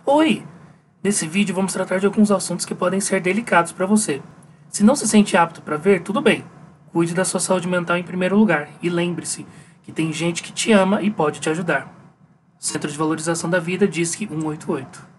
Oi! Nesse vídeo vamos tratar de alguns assuntos que podem ser delicados para você. Se não se sente apto para ver, tudo bem. Cuide da sua saúde mental em primeiro lugar e lembre-se que tem gente que te ama e pode te ajudar. Centro de Valorização da Vida, DISC 188.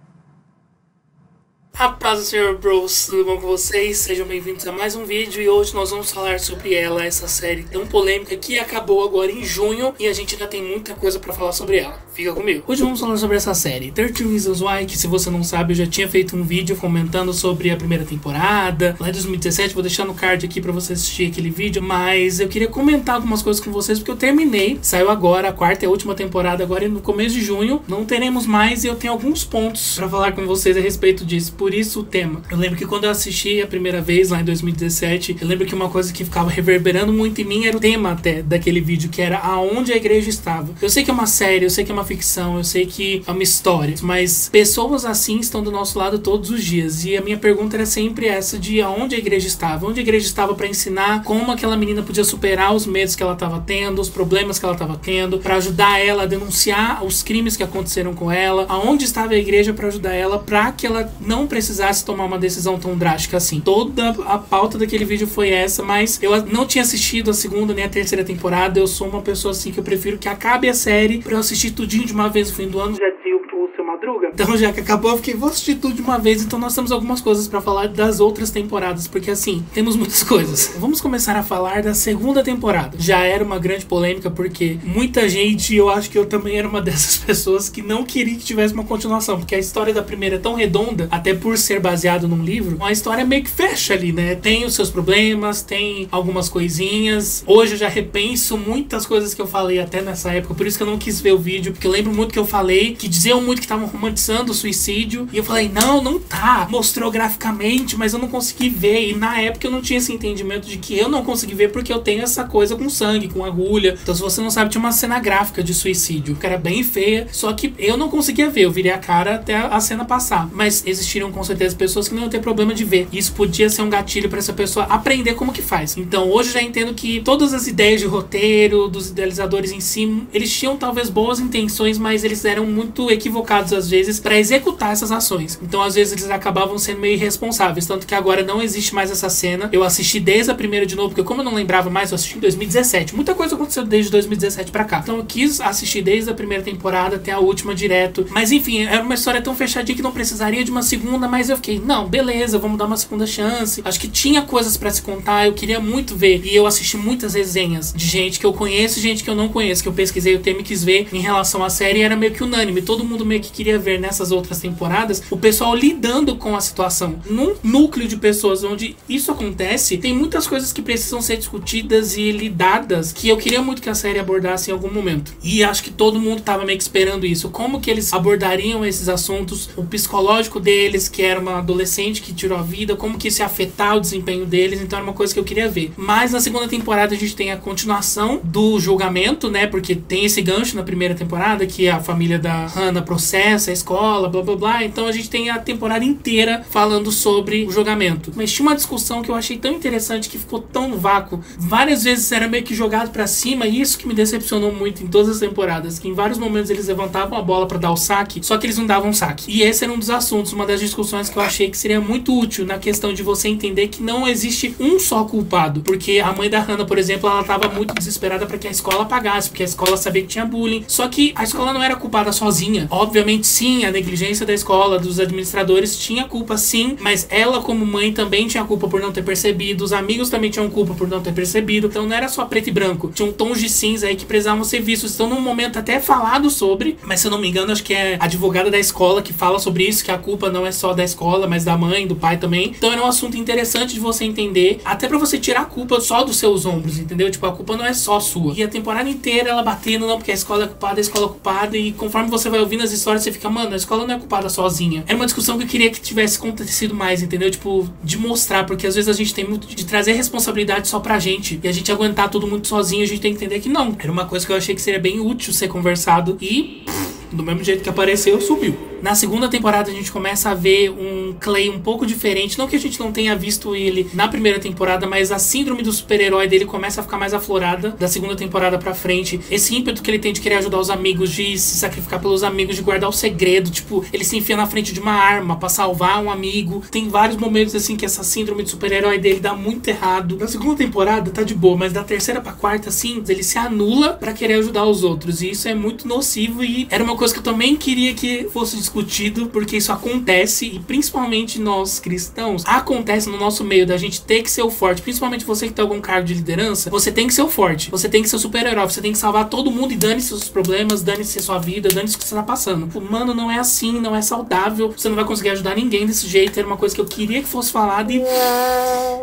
A paz do Senhor, bros, tudo bom com vocês? Sejam bem-vindos a mais um vídeo e hoje nós vamos falar sobre ela, essa série tão polêmica que acabou agora em junho e a gente ainda tem muita coisa pra falar sobre ela. Fica comigo. Hoje vamos falar sobre essa série, 13 Reasons Why, que se você não sabe eu já tinha feito um vídeo comentando sobre a primeira temporada, lá em 2017, vou deixar no card aqui pra você assistir aquele vídeo, mas eu queria comentar algumas coisas com vocês porque eu terminei, saiu agora a quarta e a última temporada, agora no começo de junho, não teremos mais e eu tenho alguns pontos pra falar com vocês a respeito disso. Por isso o tema. Eu lembro que quando eu assisti a primeira vez, lá em 2017, eu lembro que uma coisa que ficava reverberando muito em mim era o tema até daquele vídeo, que era aonde a igreja estava. Eu sei que é uma série, eu sei que é uma ficção, eu sei que é uma história, mas pessoas assim estão do nosso lado todos os dias. E a minha pergunta era sempre essa de aonde a igreja estava. Onde a igreja estava para ensinar como aquela menina podia superar os medos que ela estava tendo, os problemas que ela estava tendo, para ajudar ela a denunciar os crimes que aconteceram com ela. Aonde estava a igreja para ajudar ela, para que ela não precisasse tomar uma decisão tão drástica assim. Toda a pauta daquele vídeo foi essa, mas eu não tinha assistido a segunda nem a terceira temporada. Eu sou uma pessoa assim que eu prefiro que acabe a série pra eu assistir tudinho de uma vez no fim do ano. Já dizia o seu Madruga. Então já que acabou, eu fiquei, vou assistir tudo de uma vez. Então nós temos algumas coisas pra falar das outras temporadas, porque assim, temos muitas coisas. Vamos começar a falar da segunda temporada. Já era uma grande polêmica, porque muita gente, eu acho que eu também era uma dessas pessoas que não queria que tivesse uma continuação, porque a história da primeira é tão redonda, até por ser baseado num livro, a história meio que fecha ali, né? Tem os seus problemas, tem algumas coisinhas. Hoje eu já repenso muitas coisas que eu falei até nessa época, por isso que eu não quis ver o vídeo, porque eu lembro muito que eu falei, que diziam muito que estavam romantizando o suicídio, e eu falei, não tá, mostrou graficamente, mas eu não consegui ver, e na época eu não tinha esse entendimento de que eu não consegui ver porque eu tenho essa coisa com sangue, com agulha. Então se você não sabe, tinha uma cena gráfica de suicídio, que era bem feia, só que eu não conseguia ver, eu virei a cara até a cena passar, mas existiram com certeza pessoas que não iam ter problema de ver. Isso podia ser um gatilho para essa pessoa aprender como que faz. Então hoje eu já entendo que todas as ideias de roteiro dos idealizadores em si, eles tinham talvez boas intenções, mas eles eram muito equivocados às vezes para executar essas ações. Então às vezes eles acabavam sendo meio irresponsáveis, tanto que agora não existe mais essa cena. Eu assisti desde a primeira de novo, porque como eu não lembrava mais, eu assisti em 2017. Muita coisa aconteceu desde 2017 para cá. Então eu quis assistir desde a primeira temporada até a última direto. Mas enfim, era uma história tão fechadinha que não precisaria de uma segunda, mas eu fiquei, não, beleza, vamos dar uma segunda chance. Acho que tinha coisas pra se contar, eu queria muito ver. E eu assisti muitas resenhas de gente que eu conheço e gente que eu não conheço, que eu pesquisei o tema e quis ver em relação à série, e era meio que unânime. Todo mundo meio que queria ver nessas outras temporadas o pessoal lidando com a situação. Num núcleo de pessoas onde isso acontece, tem muitas coisas que precisam ser discutidas e lidadas, que eu queria muito que a série abordasse em algum momento. E acho que todo mundo tava meio que esperando isso. Como que eles abordariam esses assuntos, o psicológico deles, que era uma adolescente que tirou a vida, como que isso ia afetar o desempenho deles. Então era uma coisa que eu queria ver. Mas na segunda temporada a gente tem a continuação do julgamento, né, porque tem esse gancho na primeira temporada, que a família da Hannah processa a escola, blá blá blá. Então a gente tem a temporada inteira falando sobre o julgamento. Mas tinha uma discussão que eu achei tão interessante, que ficou tão no vácuo. Várias vezes era meio que jogado pra cima, e isso que me decepcionou muito em todas as temporadas, que em vários momentos eles levantavam a bola pra dar o saque, só que eles não davam saque. E esse era um dos assuntos, uma das discussões que eu achei que seria muito útil na questão de você entender que não existe um só culpado, porque a mãe da Hannah, por exemplo, ela tava muito desesperada para que a escola pagasse, porque a escola sabia que tinha bullying, só que a escola não era culpada sozinha. Obviamente sim, a negligência da escola, dos administradores tinha culpa sim, mas ela como mãe também tinha culpa por não ter percebido, os amigos também tinham culpa por não ter percebido, então não era só preto e branco, tinham tons de cinza aí que precisavam ser vistos. Então num momento até falado sobre, mas se eu não me engano acho que é a advogada da escola que fala sobre isso, que a culpa não é só da escola, mas da mãe, do pai também. Então era um assunto interessante de você entender, até pra você tirar a culpa só dos seus ombros, entendeu? Tipo, a culpa não é só sua. E a temporada inteira ela batendo, não, porque a escola é culpada, e conforme você vai ouvindo as histórias, você fica, mano, a escola não é culpada sozinha. Era uma discussão que eu queria que tivesse acontecido mais, entendeu? Tipo, de mostrar, porque às vezes a gente tem muito de trazer responsabilidade só pra gente, e a gente aguentar tudo muito sozinho, a gente tem que entender que não. Era uma coisa que eu achei que seria bem útil ser conversado, e do mesmo jeito que apareceu, subiu. Na segunda temporada a gente começa a ver um Clay um pouco diferente. Não que a gente não tenha visto ele na primeira temporada, mas a síndrome do super-herói dele começa a ficar mais aflorada da segunda temporada pra frente. Esse ímpeto que ele tem de querer ajudar os amigos, de se sacrificar pelos amigos, de guardar o segredo. Tipo, ele se enfia na frente de uma arma pra salvar um amigo. Tem vários momentos assim que essa síndrome de super-herói dele dá muito errado. Na segunda temporada tá de boa, mas da terceira pra quarta, assim, ele se anula pra querer ajudar os outros. E isso é muito nocivo e era uma coisa que eu também queria que fosse discutido, porque isso acontece, e principalmente nós cristãos, acontece no nosso meio da gente ter que ser o forte. Principalmente você que tem algum cargo de liderança, você tem que ser o forte, você tem que ser o super-herói, você tem que salvar todo mundo e dane-se os problemas, dane-se a sua vida, dane-se o que você tá passando. Mano, não é assim, não é saudável, você não vai conseguir ajudar ninguém desse jeito. Era uma coisa que eu queria que fosse falada,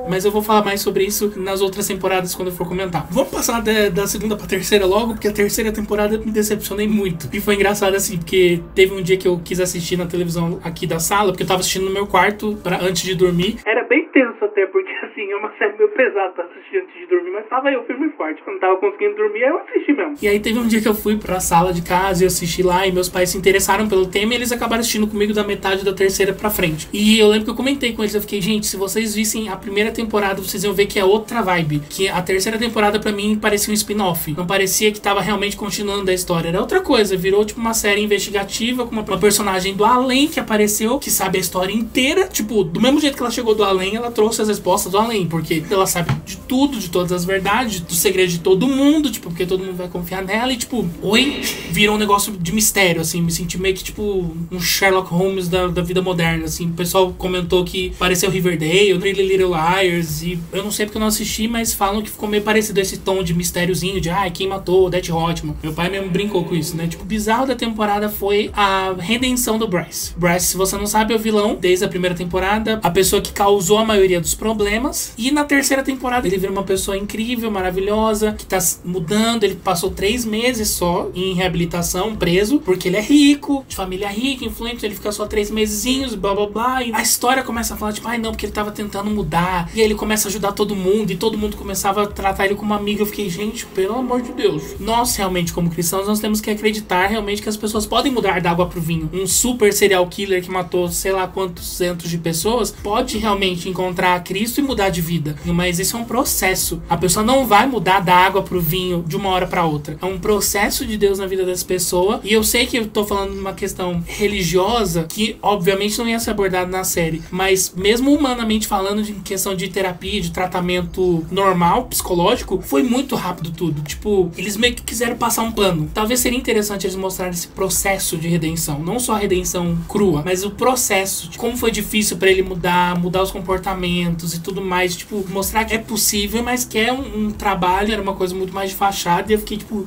mas eu vou falar mais sobre isso nas outras temporadas quando eu for comentar. Vamos passar da segunda pra terceira logo, porque a terceira temporada eu me decepcionei muito. E foi engraçado assim, porque teve um dia que eu quis assistir na televisão aqui da sala, porque eu tava assistindo no meu quarto antes de dormir. Era bem tenso até, porque assim, é uma série meio pesada pra assistir antes de dormir, mas tava eu firme e forte. Quando tava conseguindo dormir, eu assisti mesmo. E aí teve um dia que eu fui pra sala de casa e eu assisti lá, e meus pais se interessaram pelo tema e eles acabaram assistindo comigo da metade da terceira pra frente. E eu lembro que eu comentei com eles, eu fiquei, gente, se vocês vissem a primeira temporada, vocês iam ver que é outra vibe. Que a terceira temporada pra mim parecia um spin-off. Não parecia que tava realmente continuando a história. Era outra coisa, virou tipo uma série investigativa com uma personagem do além que apareceu, que sabe a história inteira. Tipo, do mesmo jeito que ela chegou do além, ela trouxe as respostas do além, porque ela sabe de tudo, de todas as verdades, do segredo de todo mundo, tipo, porque todo mundo vai confiar nela e tipo, oi, virou um negócio de mistério, assim, me senti meio que tipo um Sherlock Holmes da vida moderna, assim. O pessoal comentou que pareceu Riverdale, Pretty Little Liars, e eu não sei porque eu não assisti, mas falam que ficou meio parecido esse tom de mistériozinho, de quem matou o Death Hotman. Meu pai mesmo brincou com isso, né? Tipo, o bizarro da temporada foi a redenção do Bryce. Bryce, se você não sabe, é o vilão desde a primeira temporada, a pessoa que causou a maioria dos problemas, e na terceira temporada ele vira uma pessoa incrível, maravilhosa, que tá mudando. Ele passou 3 meses só em reabilitação, preso, porque ele é rico, de família rica, influente, ele fica só 3 mesezinhos, blá blá blá, e a história começa a falar, tipo, não, porque ele tava tentando mudar, e aí ele começa a ajudar todo mundo, e todo mundo começava a tratar ele como amigo. Eu fiquei, gente, pelo amor de Deus, nós realmente como cristãos, nós temos que acreditar realmente que as pessoas podem mudar da água pro vinho. Um super serial killer que matou sei lá quantos centos de pessoas pode realmente encontrar Cristo e mudar de vida, mas isso é um processo. A pessoa não vai mudar da água pro vinho de uma hora pra outra. É um processo de Deus na vida dessa pessoa, e eu sei que eu tô falando de uma questão religiosa que obviamente não ia ser abordada na série, mas mesmo humanamente falando, de questão de terapia, de tratamento normal, psicológico, foi muito rápido tudo. Tipo, eles meio que quiseram passar um pano. Talvez seria interessante eles mostrarem esse processo de redenção, não só a redenção crua, mas o processo, de como foi difícil pra ele mudar os comportamentos e tudo mais, tipo, mostrar que é possível, mas que é um trabalho, era uma coisa muito mais de fachada, e eu fiquei tipo,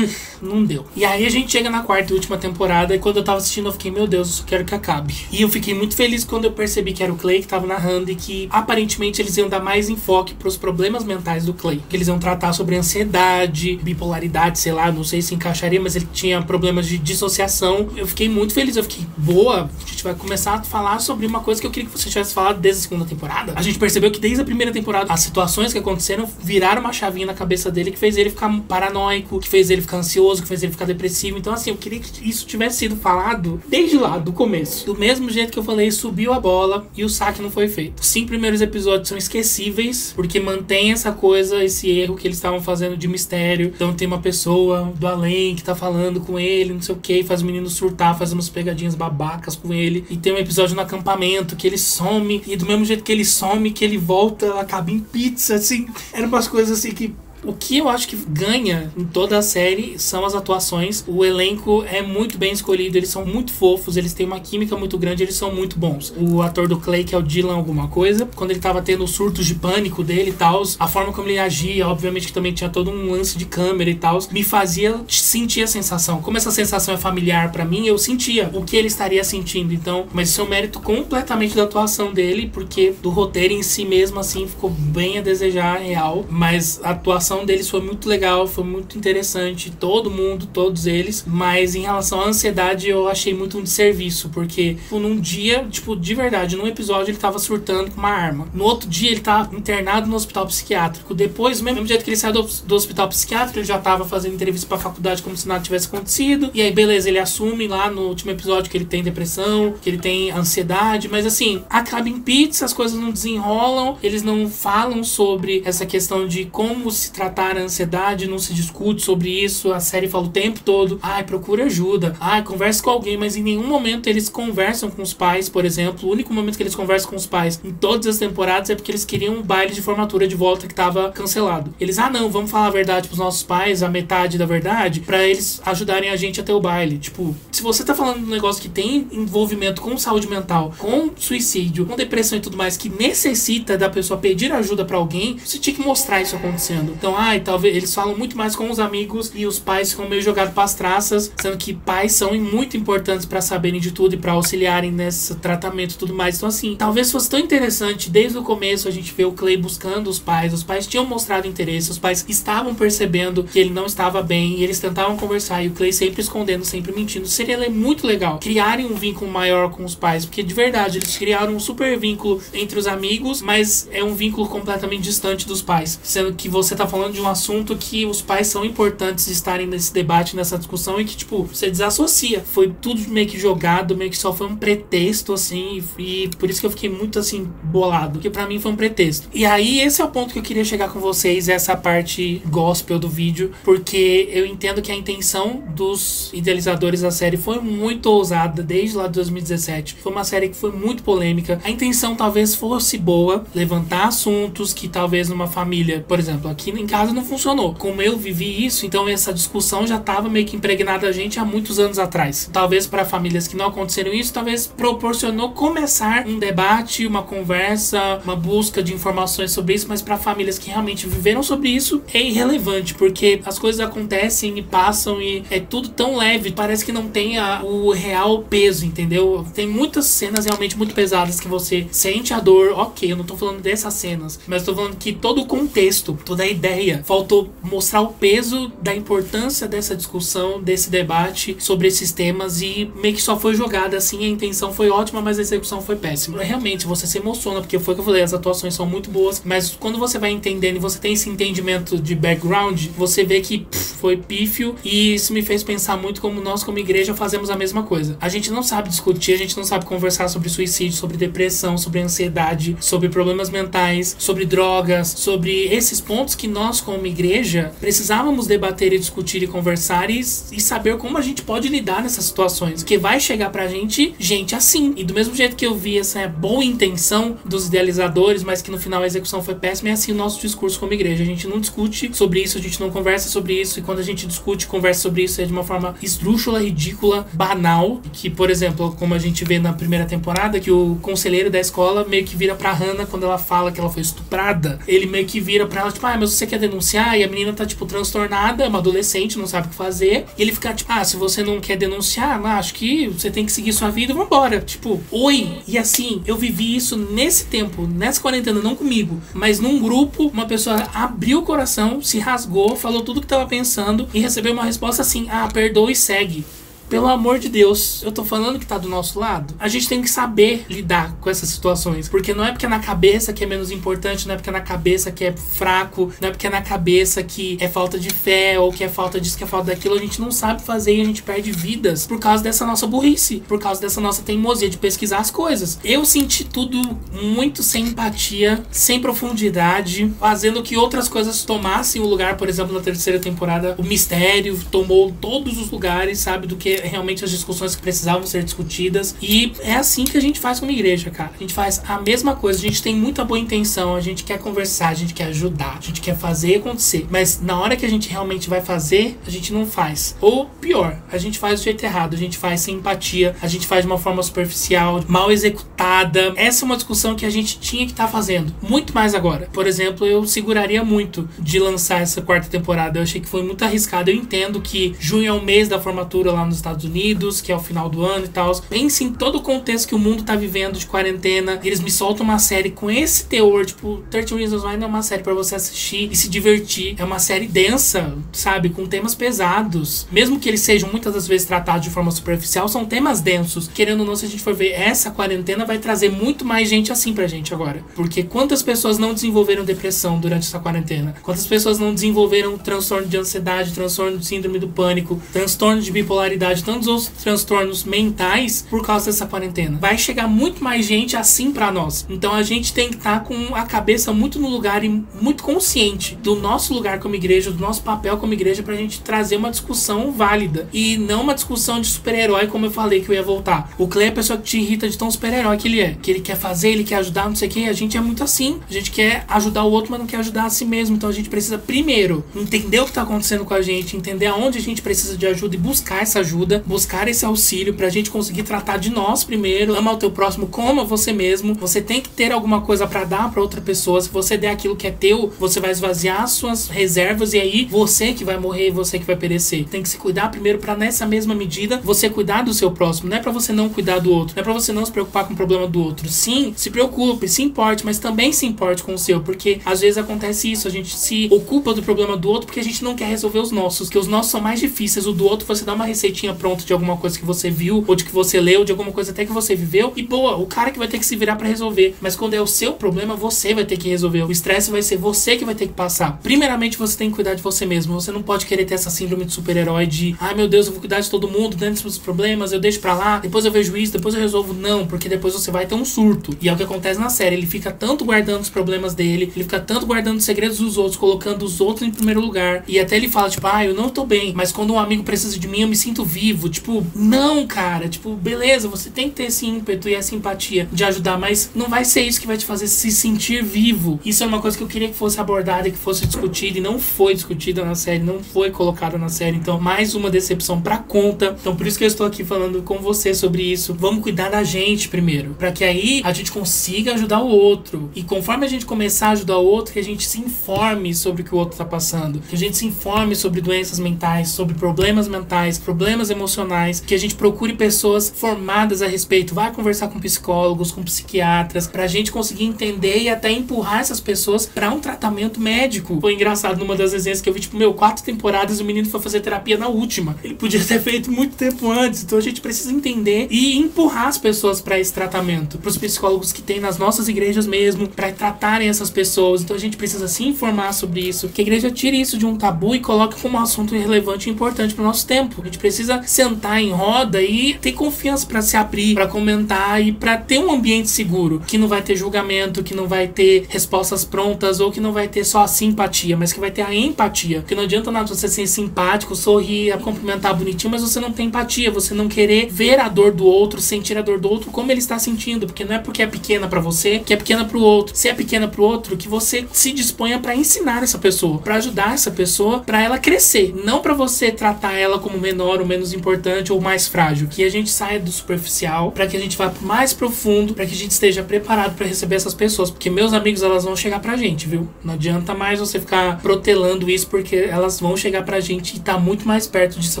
não deu. E aí a gente chega na quarta e última temporada, e quando eu tava assistindo eu fiquei, meu Deus, eu só quero que acabe. E eu fiquei muito feliz quando eu percebi que era o Clay que tava narrando, e que aparentemente eles iam dar mais enfoque pros problemas mentais do Clay, que eles iam tratar sobre ansiedade, bipolaridade, sei lá, não sei se encaixaria, mas ele tinha problemas de dissociação. Eu fiquei muito feliz, eu fiquei, boa, a gente vai começar a falar sobre uma coisa que eu queria que você tivesse falado desde a segunda temporada. A gente percebeu que desde a primeira temporada as situações que aconteceram viraram uma chavinha na cabeça dele que fez ele ficar paranoico, que fez ele ficar ansioso, que fez ele ficar depressivo. Então assim, eu queria que isso tivesse sido falado desde lá, do começo. Do mesmo jeito que eu falei, subiu a bola e o saque não foi feito. Os 5 primeiros episódios são esquecíveis, porque mantém essa coisa, esse erro que eles estavam fazendo de mistério. Então tem uma pessoa do além que tá falando com ele, não sei o que, faz o menino surtar, faz umas pegadinhas babacas com ele. E tem um episódio no acampamento que ele some, e do mesmo jeito que ele some, que ele volta, acaba em pizza, assim. Eram umas coisas assim que... O que eu acho que ganha em toda a série são as atuações. O elenco é muito bem escolhido, eles são muito fofos, eles têm uma química muito grande, eles são muito bons. O ator do Clay, que é o Dylan alguma coisa, quando ele tava tendo surtos de pânico dele e tal, a forma como ele agia, obviamente que também tinha todo um lance de câmera e tal, me fazia sentir a sensação. Como essa sensação é familiar pra mim, eu sentia o que ele estaria sentindo. Então, mas isso é um mérito completamente da atuação dele, porque do roteiro em si mesmo, assim, ficou bem a desejar, real, mas a atuação atuação deles foi muito legal, foi muito interessante, todo mundo, todos eles, mas em relação à ansiedade eu achei muito um desserviço, porque tipo, num dia, tipo, de verdade, num episódio ele tava surtando com uma arma, no outro dia ele tava internado no hospital psiquiátrico, depois, mesmo jeito que ele saiu do hospital psiquiátrico, ele já tava fazendo entrevista pra faculdade como se nada tivesse acontecido, e aí beleza, ele assume lá no último episódio que ele tem depressão, que ele tem ansiedade, mas assim, acaba em pizza, as coisas não desenrolam, eles não falam sobre essa questão de como se tratar a ansiedade, não se discute sobre isso, a série fala o tempo todo, ai, procura ajuda, ai, converse com alguém, mas em nenhum momento eles conversam com os pais, por exemplo. O único momento que eles conversam com os pais em todas as temporadas é porque eles queriam um baile de formatura de volta que tava cancelado. Eles, não, vamos falar a verdade pros nossos pais, a metade da verdade, pra eles ajudarem a gente a ter o baile. Tipo, se você tá falando de um negócio que tem envolvimento com saúde mental, com suicídio, com depressão e tudo mais, que necessita da pessoa pedir ajuda pra alguém, você tinha que mostrar isso acontecendo. Então, talvez eles falam muito mais com os amigos e os pais ficam meio jogados pras traças, sendo que pais são muito importantes pra saberem de tudo e pra auxiliarem nesse tratamento e tudo mais. Então, assim, talvez fosse tão interessante desde o começo a gente ver o Clay buscando os pais tinham mostrado interesse, os pais estavam percebendo que ele não estava bem e eles tentavam conversar e o Clay sempre escondendo, sempre mentindo. Seria muito legal criarem um vínculo maior com os pais, porque de verdade eles criaram um super vínculo entre os amigos, mas é um vínculo completamente distante dos pais, sendo que você tá falando de um assunto que os pais são importantes de estarem nesse debate, nessa discussão, e que tipo, você desassocia. Foi tudo meio que jogado, meio que só foi um pretexto, assim, e por isso que eu fiquei muito assim, bolado, porque pra mim foi um pretexto. E aí, esse é o ponto que eu queria chegar com vocês, essa parte gospel do vídeo, porque eu entendo que a intenção dos idealizadores da série foi muito ousada, desde lá de 2017. Foi uma série que foi muito polêmica. A intenção talvez fosse boa, levantar assuntos que talvez numa família, por exemplo, aqui em casa não funcionou. Como eu vivi isso, então essa discussão já estava meio que impregnada a gente há muitos anos atrás. Talvez para famílias que não aconteceram isso, talvez proporcionou começar um debate, uma conversa, uma busca de informações sobre isso, mas para famílias que realmente viveram sobre isso, é irrelevante, porque as coisas acontecem e passam e é tudo tão leve, parece que não tem o real peso, entendeu? Tem muitas cenas realmente muito pesadas que você sente a dor, ok, eu não tô falando dessas cenas, mas tô falando que todo o contexto, toda a ideia, faltou mostrar o peso da importância dessa discussão, desse debate sobre esses temas, e meio que só foi jogada assim, a intenção foi ótima, mas a execução foi péssima. Realmente, você se emociona, porque foi o que eu falei, as atuações são muito boas, mas quando você vai entendendo e você tem esse entendimento de background, você vê que foi pífio, e isso me fez pensar muito como nós, como igreja, fazemos a mesma coisa. A gente não sabe discutir, a gente não sabe conversar sobre suicídio, sobre depressão, sobre ansiedade, sobre problemas mentais, sobre drogas, sobre esses pontos que nós, como igreja, precisávamos debater e discutir e conversar e saber como a gente pode lidar nessas situações, porque vai chegar pra gente assim, e do mesmo jeito que eu vi essa boa intenção dos idealizadores, mas que no final a execução foi péssima, é assim o nosso discurso como igreja. A gente não discute sobre isso, a gente não conversa sobre isso, e quando a gente discute, conversa sobre isso, é de uma forma esdrúxula, ridícula, banal, que, por exemplo, como a gente vê na primeira temporada, que o conselheiro da escola meio que vira pra Hannah quando ela fala que ela foi estuprada, ele meio que vira pra ela, tipo, mas você quer denunciar? E a menina tá, tipo, transtornada, é uma adolescente, não sabe o que fazer, e ele fica, tipo, se você não quer denunciar, acho que você tem que seguir sua vida e vambora. Tipo, oi! E assim, eu vivi isso nesse tempo, nessa quarentena, não comigo, mas num grupo, uma pessoa abriu o coração, se rasgou, falou tudo que tava pensando e recebeu uma resposta assim, perdoa e segue. Pelo amor de Deus, eu tô falando que tá do nosso lado. A gente tem que saber lidar com essas situações, porque não é porque é na cabeça que é menos importante, não é porque é na cabeça que é fraco, não é porque é na cabeça que é falta de fé, ou que é falta disso, que é falta daquilo. A gente não sabe fazer e a gente perde vidas por causa dessa nossa burrice, por causa dessa nossa teimosia de pesquisar as coisas. Eu senti tudo muito sem empatia, sem profundidade, fazendo que outras coisas tomassem o lugar. Por exemplo, na terceira temporada, o mistério tomou todos os lugares, sabe, do que realmente as discussões que precisavam ser discutidas. E é assim que a gente faz como igreja, cara. A gente faz a mesma coisa, a gente tem muita boa intenção, a gente quer conversar, a gente quer ajudar, a gente quer fazer acontecer, mas na hora que a gente realmente vai fazer, a gente não faz. Ou pior, a gente faz do jeito errado, a gente faz sem empatia, a gente faz de uma forma superficial, mal executada. Essa é uma discussão que a gente tinha que estar fazendo muito mais agora. Por exemplo, eu seguraria muito de lançar essa quarta temporada. Eu achei que foi muito arriscado. Eu entendo que junho é o mês da formatura lá nos Estados Estados Unidos, que é o final do ano e tal. Pense em todo o contexto que o mundo tá vivendo de quarentena. Eles me soltam uma série com esse teor, tipo, 13 Reasons Why não é uma série pra você assistir e se divertir. É uma série densa, sabe? Com temas pesados. Mesmo que eles sejam muitas das vezes tratados de forma superficial, são temas densos. Querendo ou não, se a gente for ver, essa quarentena vai trazer muito mais gente assim pra gente agora. Porque quantas pessoas não desenvolveram depressão durante essa quarentena? Quantas pessoas não desenvolveram transtorno de ansiedade, transtorno de síndrome do pânico, transtorno de bipolaridade, tantos outros transtornos mentais por causa dessa quarentena? Vai chegar muito mais gente assim pra nós. Então a gente tem que estar com a cabeça muito no lugar e muito consciente do nosso lugar como igreja, do nosso papel como igreja, pra gente trazer uma discussão válida e não uma discussão de super-herói, como eu falei que eu ia voltar. O Clay é a pessoa que te irrita de tão super-herói que ele é, que ele quer fazer, ele quer ajudar, não sei o que. A gente é muito assim, a gente quer ajudar o outro, mas não quer ajudar a si mesmo. Então a gente precisa primeiro entender o que tá acontecendo com a gente, entender aonde a gente precisa de ajuda e buscar essa ajuda, buscar esse auxílio pra gente conseguir tratar de nós primeiro. Ama o teu próximo como a você mesmo. Você tem que ter alguma coisa pra dar pra outra pessoa. Se você der aquilo que é teu, você vai esvaziar as suas reservas e aí você que vai morrer, você que vai perecer. Tem que se cuidar primeiro pra nessa mesma medida você cuidar do seu próximo. Não é pra você não cuidar do outro, não é pra você não se preocupar com o problema do outro. Sim, se preocupe, se importe, mas também se importe com o seu, porque às vezes acontece isso, a gente se ocupa do problema do outro porque a gente não quer resolver os nossos, que os nossos são mais difíceis. O do outro você dá uma receitinha pronta de alguma coisa que você viu, ou de que você leu, de alguma coisa até que você viveu, e boa, o cara que vai ter que se virar pra resolver. Mas quando é o seu problema, você vai ter que resolver. O estresse vai ser você que vai ter que passar. Primeiramente, você tem que cuidar de você mesmo. Você não pode querer ter essa síndrome de super-herói de, ai meu Deus, eu vou cuidar de todo mundo, dentro dos problemas, eu deixo pra lá, depois eu vejo isso, depois eu resolvo. Não, porque depois você vai ter um surto. E é o que acontece na série. Ele fica tanto guardando os problemas dele, ele fica tanto guardando os segredos dos outros, colocando os outros em primeiro lugar. E até ele fala, tipo, ah, eu não tô bem, mas quando um amigo precisa de mim, eu me sinto vivo. Tipo, não, cara. Tipo, beleza, você tem que ter esse ímpeto e essa empatia de ajudar, mas não vai ser isso que vai te fazer se sentir vivo. Isso é uma coisa que eu queria que fosse abordada e que fosse discutida, e não foi discutida na série, não foi colocada na série. Então, mais uma decepção pra conta. Então, por isso que eu estou aqui falando com você sobre isso. Vamos cuidar da gente primeiro, pra que aí a gente consiga ajudar o outro. E conforme a gente começar a ajudar o outro, que a gente se informe sobre o que o outro tá passando, que a gente se informe sobre doenças mentais, sobre problemas mentais, problemas emocionais, que a gente procure pessoas formadas a respeito, vai conversar com psicólogos, com psiquiatras, pra gente conseguir entender e até empurrar essas pessoas pra um tratamento médico. Foi engraçado numa das resenhas que eu vi, tipo, 4 temporadas e o menino foi fazer terapia na última. Ele podia ter feito muito tempo antes. Então a gente precisa entender e empurrar as pessoas pra esse tratamento, pros psicólogos que tem nas nossas igrejas mesmo, pra tratarem essas pessoas. Então a gente precisa se informar sobre isso, que a igreja tire isso de um tabu e coloque como um assunto relevante e importante pro nosso tempo. A gente precisa sentar em roda e ter confiança pra se abrir, pra comentar e pra ter um ambiente seguro, que não vai ter julgamento, que não vai ter respostas prontas, ou que não vai ter só a simpatia, mas que vai ter a empatia. Porque não adianta nada você ser simpático, sorrir, cumprimentar bonitinho, mas você não tem empatia, você não querer ver a dor do outro, sentir a dor do outro como ele está sentindo, porque não é porque é pequena pra você que é pequena pro outro. Se é pequena pro outro, que você se disponha pra ensinar essa pessoa, pra ajudar essa pessoa, pra ela crescer, não pra você tratar ela como menor ou menos importante ou mais frágil. Que a gente saia do superficial, pra que a gente vá pro mais profundo, pra que a gente esteja preparado pra receber essas pessoas, porque meus amigos, elas vão chegar pra gente, viu? Não adianta mais você ficar protelando isso, porque elas vão chegar pra gente e tá muito mais perto disso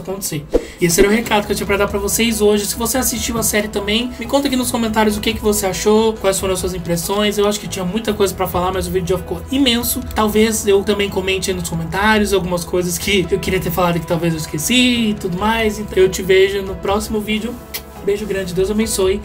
acontecer. E esse era o recado que eu tinha pra dar pra vocês hoje. Se você assistiu a série também, me conta aqui nos comentários o que você achou, quais foram as suas impressões. Eu acho que tinha muita coisa pra falar, mas o vídeo já ficou imenso. Talvez eu também comente aí nos comentários algumas coisas que eu queria ter falado que talvez eu esqueci e tudo mais. Então eu te vejo no próximo vídeo. Beijo grande, Deus abençoe